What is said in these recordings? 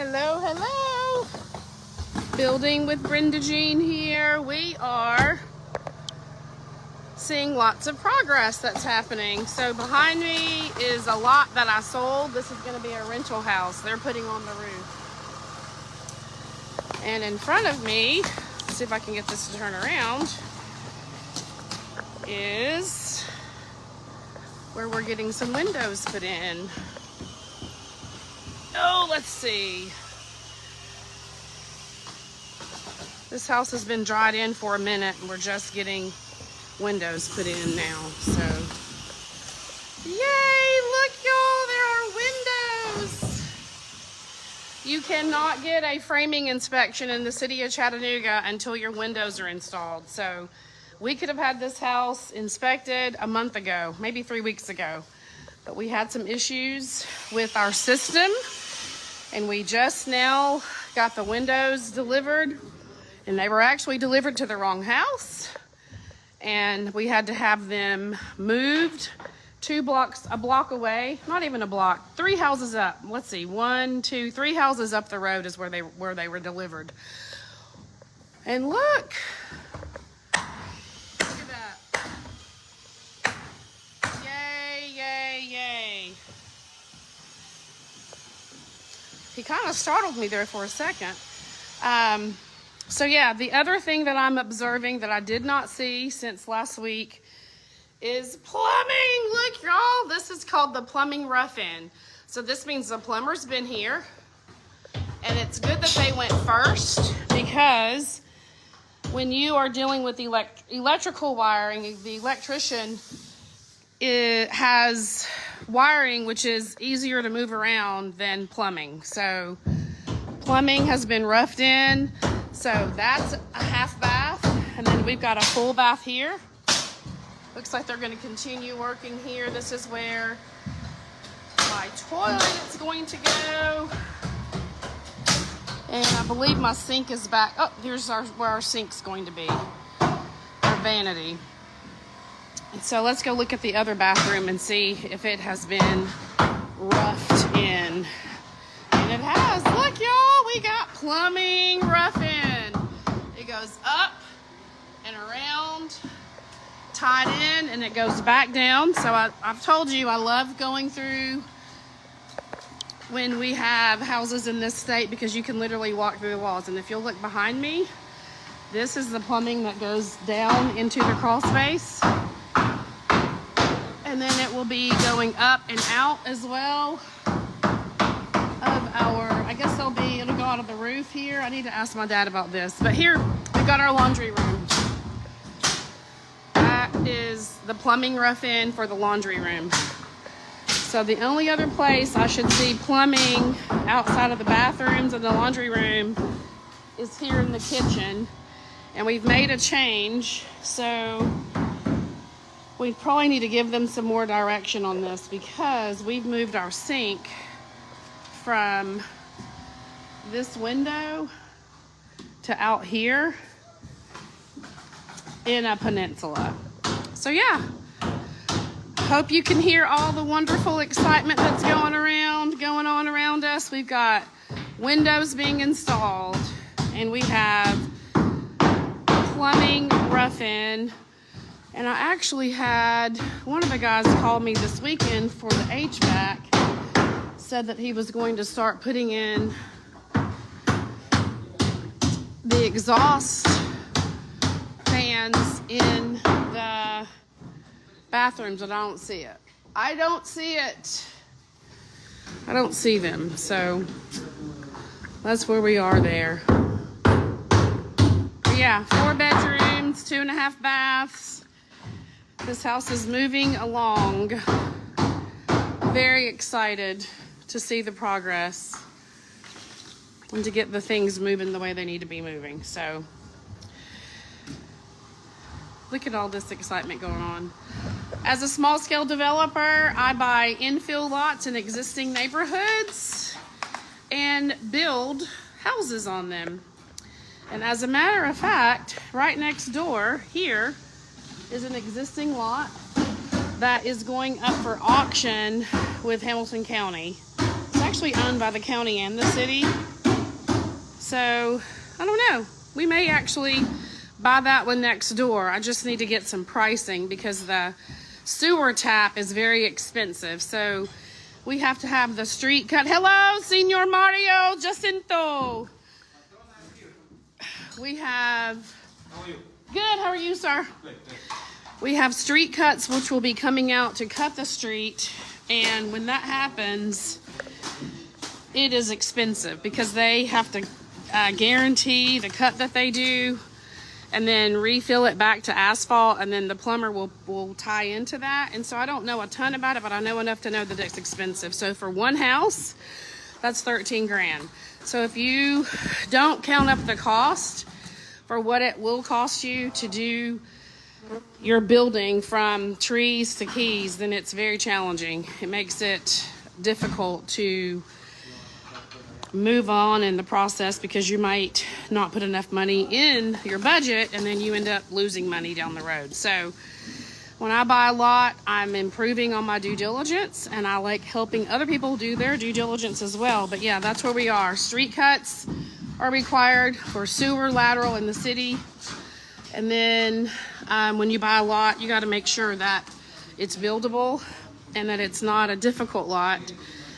Hello, hello. Building with Brenda Jean here. We are seeing lots of progress that's happening. So behind me is a lot that I sold. This is going to be a rental house they're putting on the roof. And in front of me, let's see if I can get this to turn around, is where we're getting some windows put in. Oh, let's see. This house has been dried in for a minute and we're just getting windows put in now. So, yay, look y'all, there are windows. You cannot get a framing inspection in the city of Chattanooga until your windows are installed. So we could have had this house inspected a month ago, maybe 3 weeks ago. But we had some issues with our system and we just now got the windows delivered, and they were actually delivered to the wrong house. And we had to have them moved a block away, not even a block, 3 houses up. Let's see, 1, 2, 3 houses up the road is where they were delivered. And look at that. Yay, yay, yay. He kind of startled me there for a second. So yeah, the other thing that I'm observing that I did not see since last week is plumbing. Look, y'all, this is called the plumbing rough-in. So this means the plumber's been here, and it's good that they went first, because when you are dealing with electrical wiring, the electrician has wiring which is easier to move around than plumbing. So plumbing has been roughed in. So that's a half bath, and then we've got a full bath here. Looks like they're going to continue working here. This is where my toilet is going to go. And I believe my sink is back. Oh, here's where our sink's going to be. Our vanity. And so let's go look at the other bathroom and see if it has been roughed in. And it has. Look, y'all, we got plumbing rough-in. It goes up and around, tied in, and it goes back down. So I've told you I love going through when we have houses in this state, because you can literally walk through the walls. And if you'll look behind me, this is the plumbing that goes down into the crawl space. And then it will be going up and out as well of our, I guess it'll go out of the roof here. I need to ask my dad about this. But here, we've got our laundry room. That is the plumbing rough-in for the laundry room. So the only other place I should see plumbing outside of the bathrooms and the laundry room is here in the kitchen. And we've made a change, so we probably need to give them some more direction on this, because we've moved our sink from this window to out here in a peninsula. So yeah, hope you can hear all the wonderful excitement that's going on around us. We've got windows being installed, and we have plumbing rough-in. And I actually had one of the guys call me this weekend for the HVAC, said that he was going to start putting in the exhaust fans in the bathrooms, and I don't see it. I don't see them. So that's where we are there. But yeah, 4 bedrooms, 2.5 baths. This house is moving along. Very excited to see the progress and to get the things moving the way they need to be moving. So look at all this excitement going on. As a small scale developer, I buy infill lots in existing neighborhoods and build houses on them. And as a matter of fact, right next door here is an existing lot that is going up for auction with Hamilton County. It's actually owned by the county and the city. So, I don't know. We may actually buy that one next door. I just need to get some pricing because the sewer tap is very expensive. So, we have to have the street cut. Hello, Senor Mario Jacinto. We have... How are you? Good, how are you, sir? Good. We have street cuts, which will be coming out to cut the street. And when that happens, it is expensive because they have to guarantee the cut that they do and then refill it back to asphalt, and then the plumber will tie into that. And so I don't know a ton about it, but I know enough to know that it's expensive. So for one house, that's 13 grand. So if you don't count up the cost for what it will cost you to do your building from trees to keys, then it's very challenging. It makes it difficult to move on in the process because you might not put enough money in your budget and then you end up losing money down the road. So when I buy a lot, I'm improving on my due diligence, and I like helping other people do their due diligence as well. But yeah, that's where we are. Street cuts are required for sewer lateral in the city. And then when you buy a lot, you got to make sure that it's buildable and that it's not a difficult lot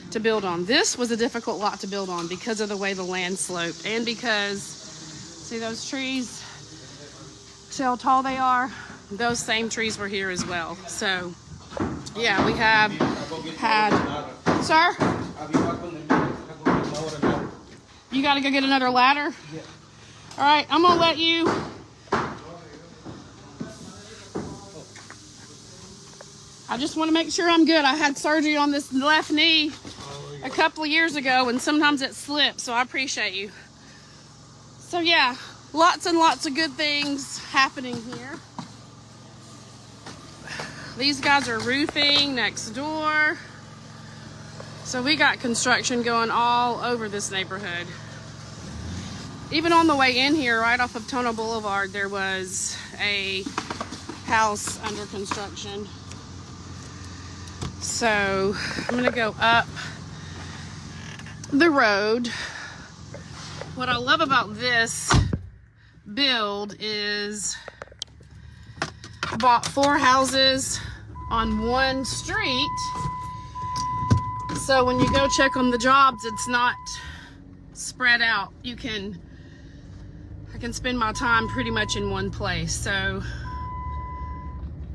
to build on. This was a difficult lot to build on because of the way the land sloped, and because, see those trees? See how tall they are? Those same trees were here as well. So, yeah, we have had... Sir? You got to go get another ladder? Yeah. All right, I'm going to let you... I just want to make sure I'm good. I had surgery on this left knee a couple of years ago, and sometimes it slips, so I appreciate you. So yeah, lots and lots of good things happening here. These guys are roofing next door. So we got construction going all over this neighborhood. Even on the way in here, right off of Tono Boulevard, there was a house under construction. So I'm gonna go up the road. What I love about this build is I bought 4 houses on one street. So when you go check on the jobs, it's not spread out. I can spend my time pretty much in one place. So,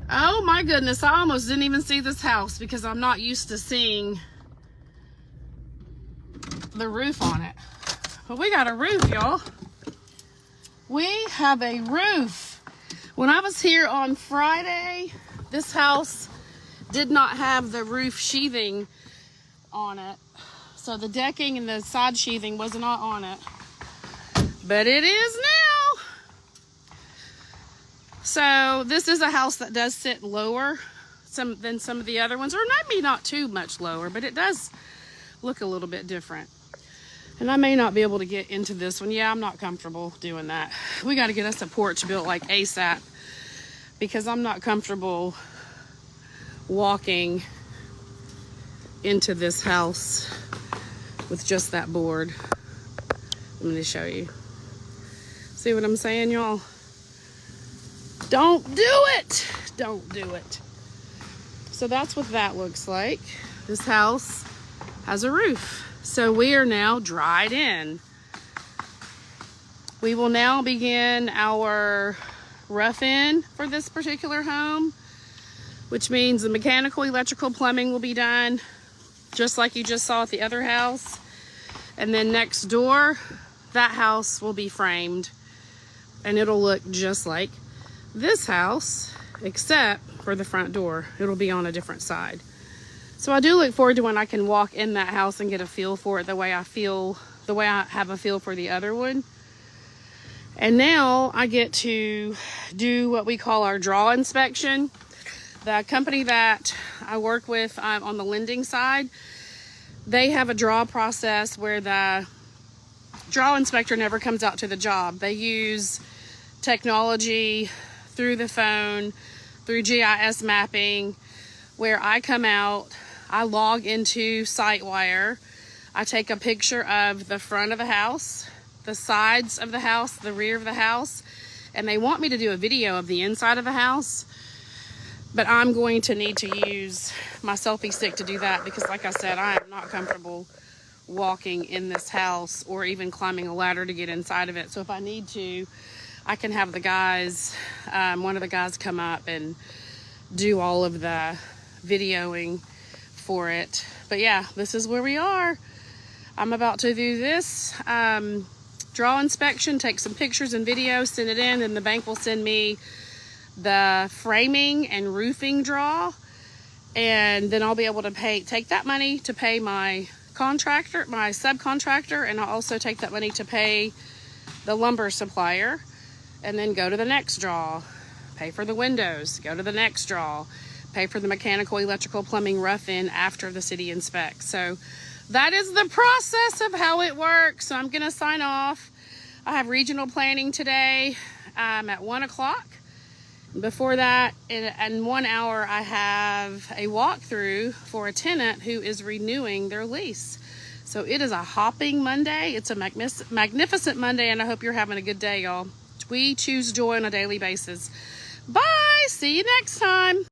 oh my goodness, I almost didn't even see this house because I'm not used to seeing the roof on it. But we got a roof, y'all. We have a roof. When I was here on Friday, this house did not have the roof sheathing on it. So the decking and the side sheathing was not on it. But it is now. So this is a house that does sit lower than some of the other ones, or maybe not too much lower, but it does look a little bit different. And I may not be able to get into this one. Yeah, I'm not comfortable doing that. We got to get us a porch built like ASAP because I'm not comfortable walking into this house with just that board. I'm going to show you. See what I'm saying, y'all? Don't do it. Don't do it. So that's what that looks like. This house has a roof. So we are now dried in. We will now begin our rough-in for this particular home, which means the mechanical, electrical, plumbing will be done, just like you just saw at the other house. And then next door, that house will be framed, and it'll look just like this house, except for the front door. It'll be on a different side. So I do look forward to when I can walk in that house and get a feel for it the way I have a feel for the other one. And now I get to do what we call our draw inspection. The company that I work with on the lending side, they have a draw process where the draw inspector never comes out to the job. They use technology through the phone, through GIS mapping, where I come out, I log into SiteWire, I take a picture of the front of the house, the sides of the house, the rear of the house, and they want me to do a video of the inside of the house, but I'm going to need to use my selfie stick to do that because, like I said, I am not comfortable walking in this house or even climbing a ladder to get inside of it. So if I need to, I can have the guys, one of the guys come up and do all of the videoing for it. But yeah, this is where we are. I'm about to do this draw inspection, take some pictures and videos, send it in, and the bank will send me the framing and roofing draw, and then I'll be able to take that money to pay my contractor, my subcontractor, and I'll also take that money to pay the lumber supplier, and then go to the next draw, pay for the windows, go to the next draw, pay for the mechanical, electrical, plumbing, rough-in after the city inspects. So that is the process of how it works. So I'm gonna sign off. I have regional planning today at 1 o'clock. Before that, in 1 hour, I have a walkthrough for a tenant who is renewing their lease. So it is a hopping Monday. It's a magnificent Monday, and I hope you're having a good day, y'all. We choose joy on a daily basis. Bye. See you next time.